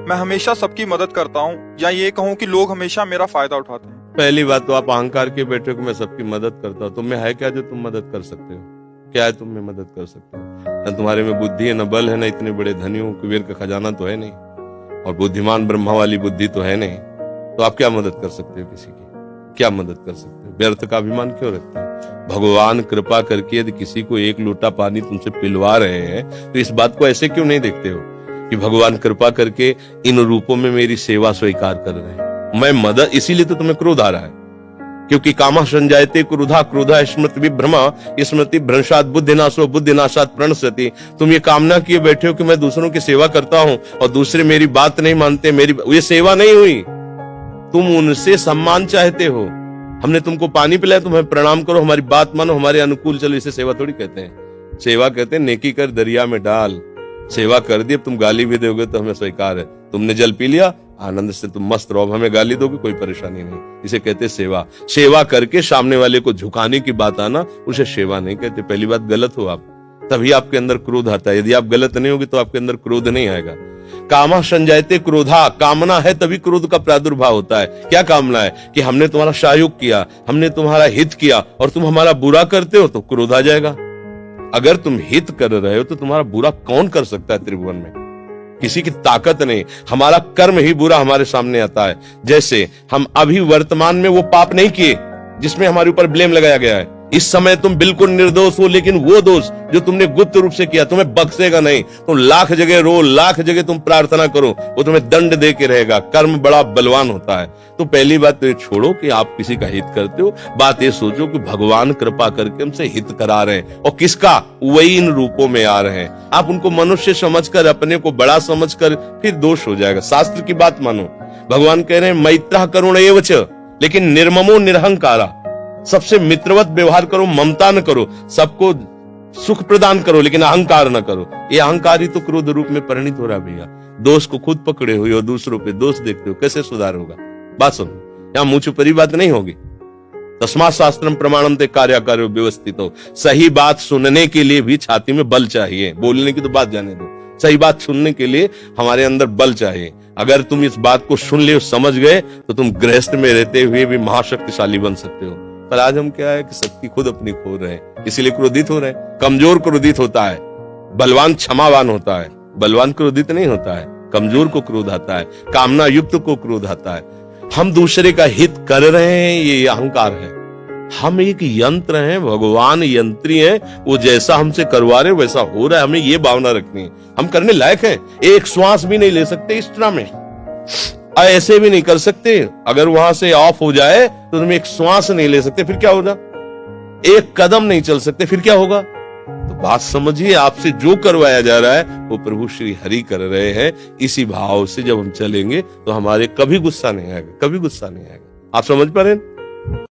मैं हमेशा सबकी मदद करता हूँ, या ये कहूँ कि लोग हमेशा मेरा फायदा उठाते हैं। पहली बात तो आप अहंकार के बैठे हो कि मैं सबकी मदद करता हूँ। तुम में है क्या जो तुम मदद कर सकते हो? क्या है तुम में मदद कर सकते हो? न तुम्हारे में बुद्धि है, न बल है, न इतने बड़े धनी हो, कुबेर का खजाना तो है नहीं, और बुद्धिमान ब्रह्मा वाली बुद्धि तो है नहीं। तो आप क्या मदद कर सकते हो? किसी की क्या मदद कर सकते हो? व्यर्थ का अभिमान क्यों रखते हैं? भगवान कृपा करके यदि किसी को एक लोटा पानी तुमसे पिलवा रहे हैं तो इस बात को ऐसे क्यों नहीं देखते हो कि भगवान कृपा करके इन रूपों में मेरी सेवा स्वीकार कर रहे हैं, मैं मदद। इसीलिए तो तुम्हें क्रोध आ रहा है, क्योंकि कामा संजायते क्रोधा, क्रोधा स्मृति विभ्रमा, स्मृति भ्रंशात बुद्धिनाशो, बुद्धिनाशात प्रणश्यति। तुम ये कामना किए बैठे हो कि मैं दूसरों की सेवा करता हूं और दूसरे मेरी बात नहीं मानते, मेरी ये सेवा नहीं हुई। तुम उनसे सम्मान चाहते हो। हमने तुमको पानी पिलाया, तुम्हें प्रणाम करो, हमारी बात मानो, हमारे अनुकूल चलो। इसे सेवा थोड़ी कहते हैं। सेवा कहते हैं नेकी कर दरिया में डाल। सेवा कर दी, अब तुम गाली भी दोगे तो हमें स्वीकार है। तुमने जल पी लिया, आनंद से तुम मस्त रहो, हमें गाली दोगे कोई परेशानी नहीं। इसे कहते सेवा। सेवा करके सामने वाले को झुकाने की बात आना, उसे सेवा नहीं कहते। पहली बात, गलत हो आप, तभी आपके अंदर क्रोध आता है। यदि आप गलत नहीं होगे तो आपके अंदर क्रोध नहीं आएगा। कामा संजायते क्रोधा, कामना है तभी क्रोध का प्रादुर्भाव होता है। क्या कामना है? कि हमने तुम्हारा सहयोग किया, हमने तुम्हारा हित किया और तुम हमारा बुरा करते हो तो क्रोध आ जाएगा। अगर तुम हित कर रहे हो तो तुम्हारा बुरा कौन कर सकता है त्रिभुवन में? किसी की ताकत नहीं। हमारा कर्म ही बुरा हमारे सामने आता है। जैसे हम अभी वर्तमान में वो पाप नहीं किए जिसमें हमारे ऊपर ब्लेम लगाया गया है। इस समय तुम बिल्कुल निर्दोष हो, लेकिन वो दोष जो तुमने गुप्त रूप से किया तुम्हें बख्शेगा नहीं। तुम लाख जगह रो, लाख जगह तुम प्रार्थना करो, वो तुम्हें दंड दे के रहेगा। कर्म बड़ा बलवान होता है। तो पहली बात तो ये छोड़ो कि आप किसी का हित करते हो। बात ये सोचो कि भगवान कृपा करके हमसे हित करा रहे हैं, और किसका? वही इन रूपों में आ रहे हैं। आप उनको मनुष्य समझकर, अपने को बड़ा समझकर, फिर दोष हो जाएगा। शास्त्र की बात मानो। भगवान कह रहे हैं मैत्रः करुण एव च, लेकिन निर्ममो निरहंकारा। सबसे मित्रवत व्यवहार करो, ममता न करो, सबको सुख प्रदान करो, लेकिन अहंकार न करो। ये अहंकार ही तो क्रोध रूप में परिणित हो रहा है भैया। दोष को खुद पकड़े हुए हो, दूसरों पे दोष देखते हो, कैसे सुधार होगा? बात सुनो, यहाँ मुंह छुपरी बात नहीं होगी। तस्मात् शास्त्रम प्रमाणम ते कार्याकार्यो व्यवस्थितो। सही बात सुनने के लिए भी छाती में बल चाहिए। बोलने की तो बात जाने दो, सही बात सुनने के लिए हमारे अंदर बल चाहिए। अगर तुम इस बात को सुन ले, समझ गए, तो तुम गृहस्थ में रहते हुए भी महाशक्तिशाली बन सकते हो। पर आज हम क्या है कि शक्ति खुद अपनी खो रहे हैं, इसीलिए क्रोधित हो रहे हैं। कमजोर क्रोधित होता है, बलवान क्षमावान होता है। बलवान क्रोधित नहीं होता है, कमजोर को क्रोध आता है, कामना युक्त को क्रोध आता है। हम दूसरे का हित कर रहे हैं, ये अहंकार है। हम एक यंत्र हैं, भगवान यंत्री हैं, वो जैसा हमसे करवा रहे वैसा हो रहा है। हमें ये भावना रखनी है, हम करने लायक हैं। एक श्वास भी नहीं ले सकते इस तरह में, ऐसे भी नहीं कर सकते। अगर वहां से ऑफ हो जाए तो तुम एक श्वास नहीं ले सकते, फिर क्या होगा? एक कदम नहीं चल सकते, फिर क्या होगा? तो बात समझिए, आपसे जो करवाया जा रहा है वो प्रभु श्री हरि कर रहे हैं। इसी भाव से जब हम चलेंगे तो हमारे कभी गुस्सा नहीं आएगा, कभी गुस्सा नहीं आएगा। आप समझ पा रहे हैं?